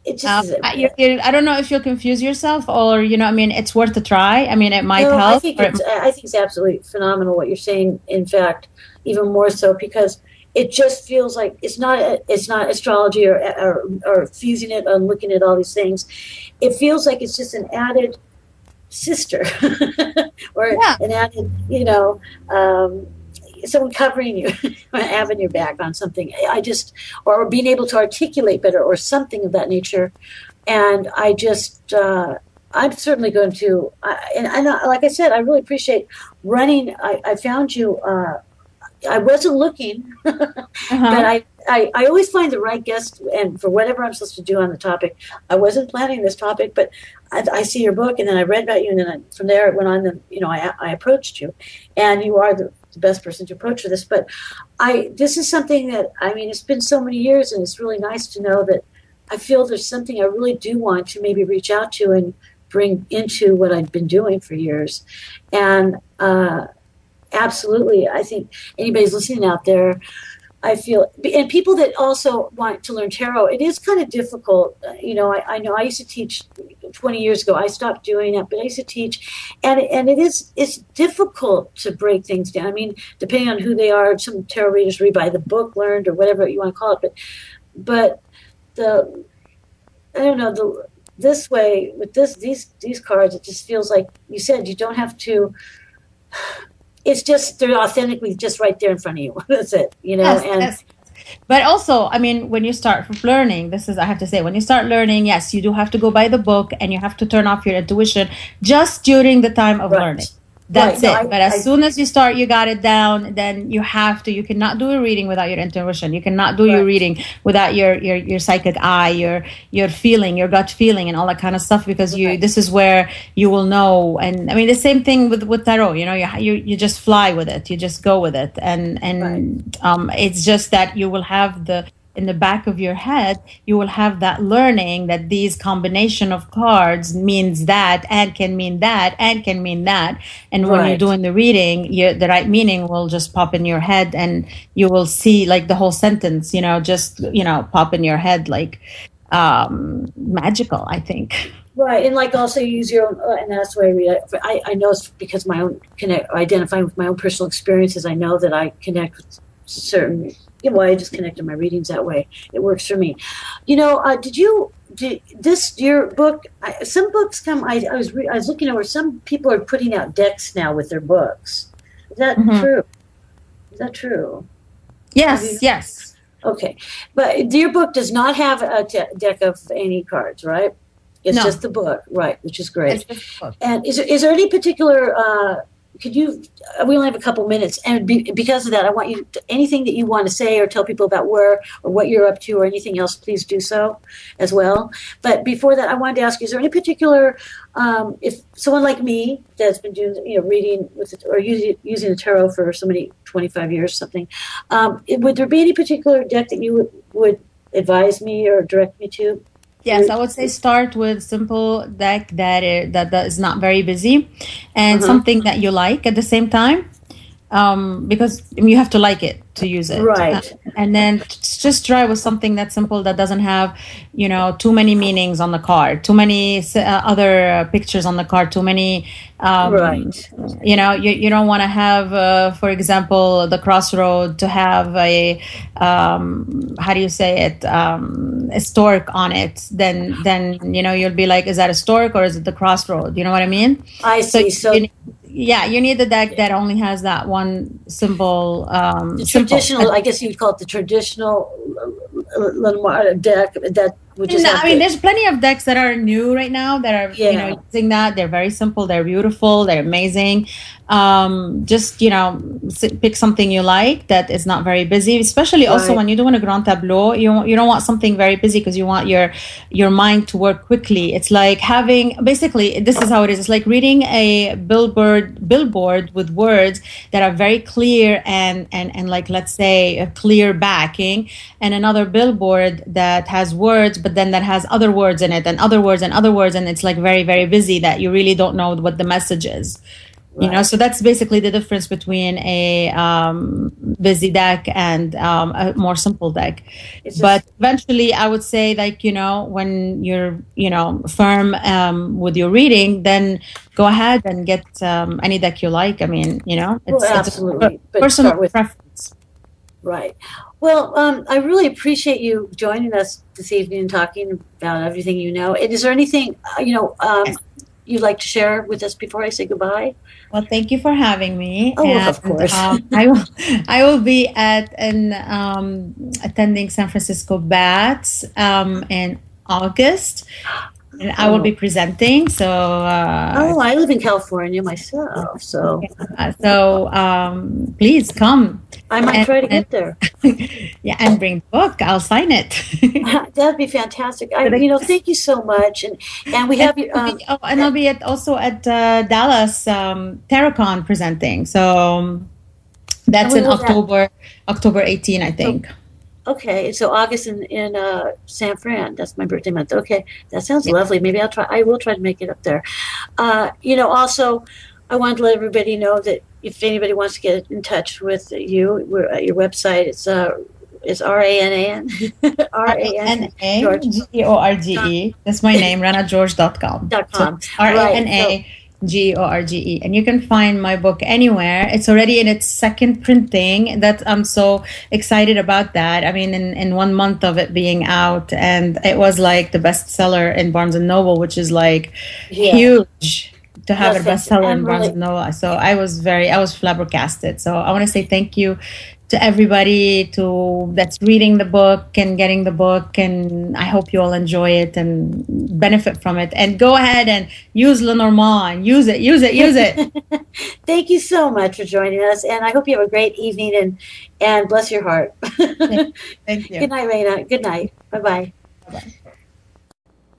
It just I don't know if you'll confuse yourself, or I mean, it's worth a try. I mean, it might help. I think it's absolutely phenomenal what you're saying. In fact, even more so, because it just feels like it's not astrology or fusing it and looking at all these things. It feels like it's just an added sister or an added, someone covering you, having your back on something. Or being able to articulate better, or something of that nature. And I just, I'm certainly going to, and like I said, I really appreciate running. I found you. I wasn't looking, but I always find the right guest, and for whatever I'm supposed to do on the topic. I wasn't planning this topic, but I see your book, and then I read about you, and then from there it went on. Then I approached you, and you are the best person to approach for this. But this is something that, I mean, it's been so many years, and it's really nice to know that I feel there's something I really do want to maybe reach out to and bring into what I've been doing for years. And absolutely, I think anybody's listening out there, I feel, and people that also want to learn tarot, it is kind of difficult. I know I used to teach 20 years ago. I stopped doing it, but I used to teach, and it's difficult to break things down. I mean, depending on who they are, some tarot readers read by the book learned, or whatever you want to call it. But I don't know, this way with these cards, it just feels like you said, you don't have to. It's just, they're authentically just right there in front of you. That's it, Yes. But also, I mean, when you start learning, I have to say, when you start learning, yes, you do have to go by the book, and you have to turn off your intuition just during the time of learning. That's it. But as soon as you start, you got it down, then you cannot do a reading without your intuition. You cannot do your reading without your psychic eye, your feeling, your gut feeling, and all that kind of stuff, because this is where you will know. And I mean, the same thing with tarot, you just fly with it. You just go with it. And it's just that you will have in the back of your head, you will have that learning that these combination of cards means that, and can mean that, and can mean that. And when you're doing the reading, the right meaning will just pop in your head, and you will see like the whole sentence, just, pop in your head, like magical, I think. Right, and like also use your own, and that's the way I read it. I know it's because identifying with my own personal experiences. I know that I connect with certain. I just connected my readings that way. It works for me. Did your book? Some books come. I was looking over. Some people are putting out decks now with their books. Is that true? Is that true? Yes. Okay, but your book does not have a deck of any cards, right? It's just the book, right? Which is great. It's just the book. And is there any particular? We only have a couple minutes, and because of that, I want you anything that you want to say or tell people about where or what you're up to or anything else, please do so as well. But before that, I wanted to ask you, is there any particular, if someone like me that's been doing, reading with it, or using the tarot for so many 25 years, something, would there be any particular deck that you would advise me or direct me to? Yes, I would say start with simple deck that is not very busy, and something that you like at the same time. because you have to like it to use it. Right. And then just try with something that's simple, that doesn't have, too many meanings on the card, too many other pictures on the card, too many, Right. you don't want to have, for example, the crossroad to have a, how do you say it, a stork on it. Then you'll be like, is that a stork or is it the crossroad? You know what I mean? I see. So you need a deck that only has that one symbol. the traditional, I guess you'd call it the traditional Lenormand deck, that which is. I mean, there's plenty of decks that are new right now that are using that. They're very simple. They're beautiful. They're amazing. Just pick something you like that is not very busy. Especially also when you're doing a grand tableau, you don't want something very busy because you want your mind to work quickly. It's like having, basically, this is how it is. It's like reading a billboard with words that are very clear and like, let's say, a clear backing, and another billboard that has words, but then that has other words in it and other words and other words, and it's like very, very busy that you really don't know what the message is. Right. So that's basically the difference between a busy deck and a more simple deck. But eventually, I would say, like, when you're, firm with your reading, then go ahead and get any deck you like. I mean, it's absolutely. a personal preference. Right. Well, I really appreciate you joining us this evening and talking about everything you know. And is there anything, you'd like to share with us before I say goodbye? Well, thank you for having me. Oh, and, of course. I will be at attending San Francisco Bats in August. And I will be presenting. So I live in California myself. So please come. I might try to get there. Yeah, and bring the book. I'll sign it. That'd be fantastic. Thank you so much. And we have you. And I'll be also at Dallas Terracon presenting. So that's in October 18, I think. Okay, so August in San Fran. That's my birthday month. Okay, that sounds lovely. Maybe I will try to make it up there. Also, I wanted to let everybody know that if anybody wants to get in touch with you, we're at your website. It's RANA George. That's my name, RanaGeorges.com. RANA George, and you can find my book anywhere. It's already in its second printing. That I'm so excited about that. I mean, in 1 month of it being out, and it was like the bestseller in Barnes and Noble, which is like huge to have a bestseller in Barnes and Noble. So I was flabbergasted. So I want to say thank you to everybody that's reading the book and getting the book, and I hope you all enjoy it and benefit from it. And go ahead and use Lenormand. Use it. Thank you so much for joining us, and I hope you have a great evening and bless your heart. Thank you. Good night, Rana. Good night. Bye-bye. Bye-bye.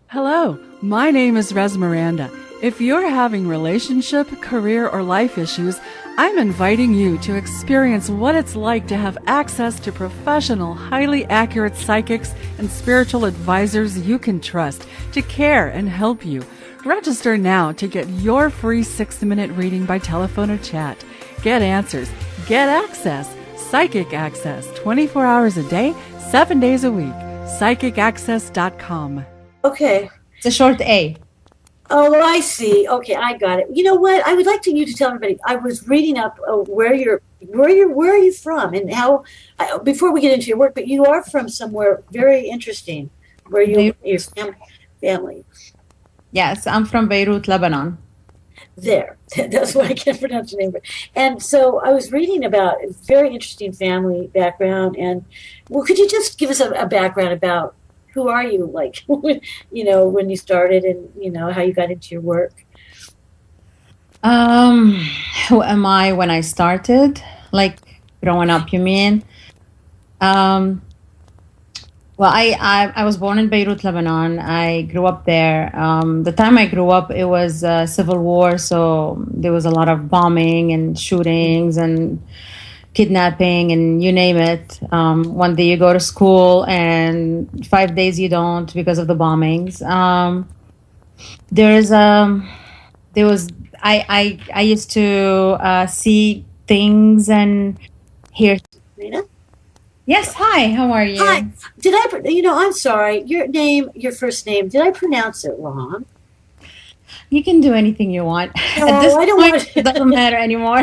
Hello, my name is Res Miranda. If you're having relationship, career, or life issues, I'm inviting you to experience what it's like to have access to professional, highly accurate psychics and spiritual advisors you can trust to care and help you. Register now to get your free 60-minute reading by telephone or chat. Get answers, get access, psychic access, 24 hours a day, 7 days a week. PsychicAccess.com. Okay. It's a short A. Oh, I see. Okay, I got it. You know what? I would like you to tell everybody. I was reading up where are you from, and how. Before we get into your work, but you are from somewhere very interesting. Where your family? Yes, I'm from Beirut, Lebanon. There, that's why I can't pronounce your name. And so I was reading about a very interesting family background, and could you just give us a background about? Who are you, like, when you started, and, how you got into your work? Who am I when I started? Like, growing up, you mean? Well, I was born in Beirut, Lebanon. I grew up there. The time I grew up, it was civil war, so there was a lot of bombing and shootings and kidnapping and you name it. One day you go to school and 5 days you don't because of the bombings. I used to see things and here. Rana? Yes, hi, how are you? Hi. Did I'm sorry. Your first name, did I pronounce it wrong? You can do anything you want. No, At this I don't point, want it doesn't matter anymore.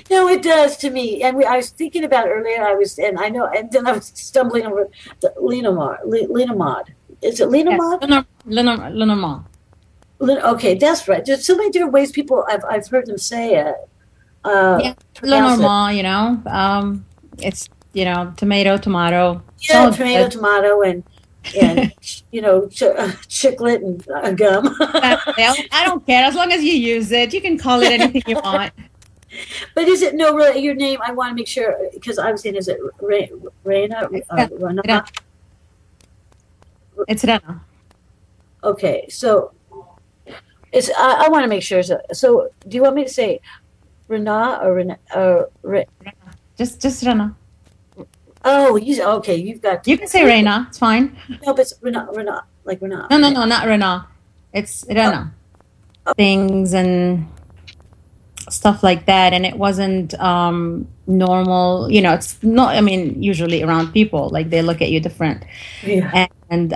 No, it does to me. And I was thinking about earlier, and I know, and then I was stumbling over the Lenormand. Is it Yes, Lenormand? Lenormand. Okay, that's right. There's so many different ways I've heard them say it. Yeah, Pronounce it. Lenormand, it's, tomato. It's Yeah, all tomato, good. tomato, and chiclet and gum. I don't care. As long as you use it, you can call it anything you want. But is it no really your name? I want to make sure because I was saying, is it Rana? Rana? It's Rana. Okay, so it's. I want to make sure. So, do you want me to say Rana or Rana? Just Rana. Oh, okay. You've got. You can say Rana. It's fine. No, but it's Rana, like Rana. No, not Rana. It's Rana. Things and stuff like that, and it wasn't normal. It's not. I mean, usually around people, like they look at you different. Yeah. And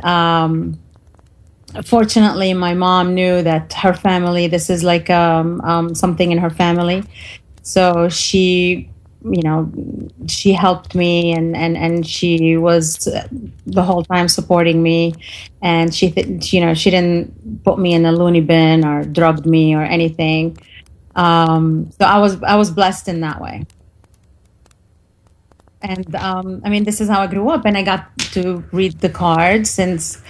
fortunately, my mom knew that her family. This is like something in her family, so she helped me and she was the whole time supporting me, and she didn't put me in a loony bin or drugged me or anything. So I was blessed in that way. And I mean, this is how I grew up, and I got to read the cards since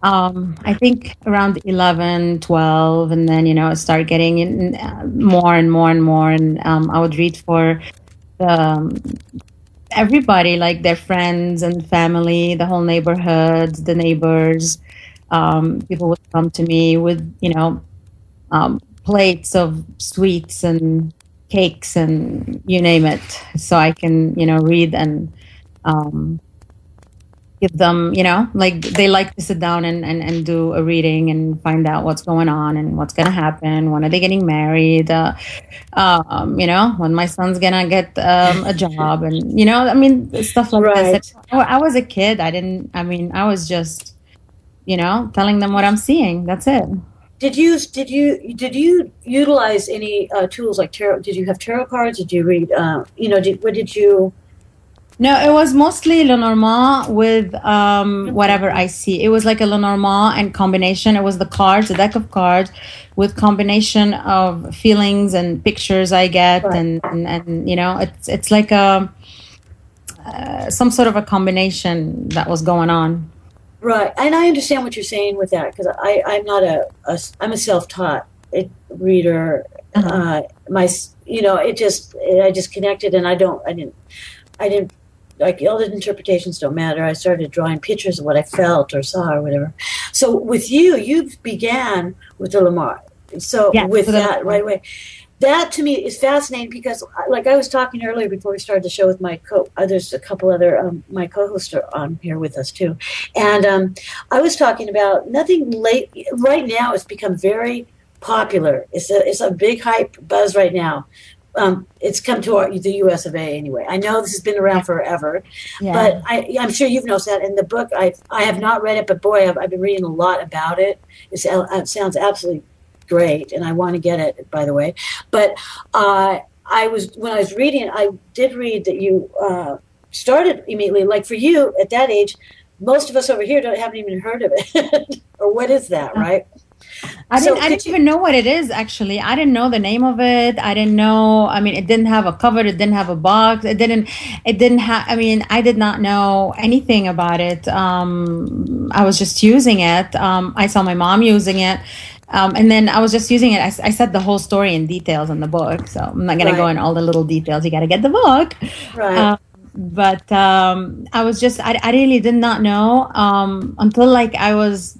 I think around 11, 12, and then I started getting in more and more and more, and I would read for everybody, like their friends and family, the whole neighborhood, the neighbors. People would come to me with plates of sweets and cakes and you name it, so I can read and give them, like they like to sit down and do a reading and find out what's going on and what's going to happen. When are they getting married? When my son's going to get a job, and, I mean, stuff like Right. this. I was a kid. I was just, telling them what I'm seeing. That's it. Did you utilize any tools like tarot? Did you have tarot cards? Did you read? What did you? No, it was mostly Lenormand with whatever I see. It was like a Lenormand and combination. It was the cards, a deck of cards with combination of feelings and pictures I get, Right. and it's like some sort of a combination that was going on. Right, and I understand what you're saying with that because I'm not I'm a self-taught reader. Uh-huh. I just connected, and I didn't like all the interpretations don't matter. I started drawing pictures of what I felt or saw or whatever. So with you began with the Lamar. So Yeah, with with the that right away. That to me is fascinating because, like I was talking earlier before we started the show with there's a couple other my co-hosts are on here with us too, and I was talking about nothing late. Right now, it's become very popular. It's a big hype buzz right now. It's come to the U.S. of A. anyway. I know this has been around forever, Yeah. but I'm sure you've noticed that in the book. I have not read it, but boy, I've been reading a lot about it. It sounds absolutely great, and I want to get it, by the way. But when I was reading, I did read that you started immediately. Like for you at that age, most of us over here haven't even heard of it, or what is that, right? I didn't even know what it is, actually. I didn't know the name of it. I didn't know. I mean, it didn't have a cover. It didn't have a box. It didn't have, I mean, I did not know anything about it. I was just using it. I saw my mom using it. And then I was just using it. I said the whole story in details in the book. So I'm not going to go in all the little details. You got to get the book. Right. But I was just, I really did not know until like I was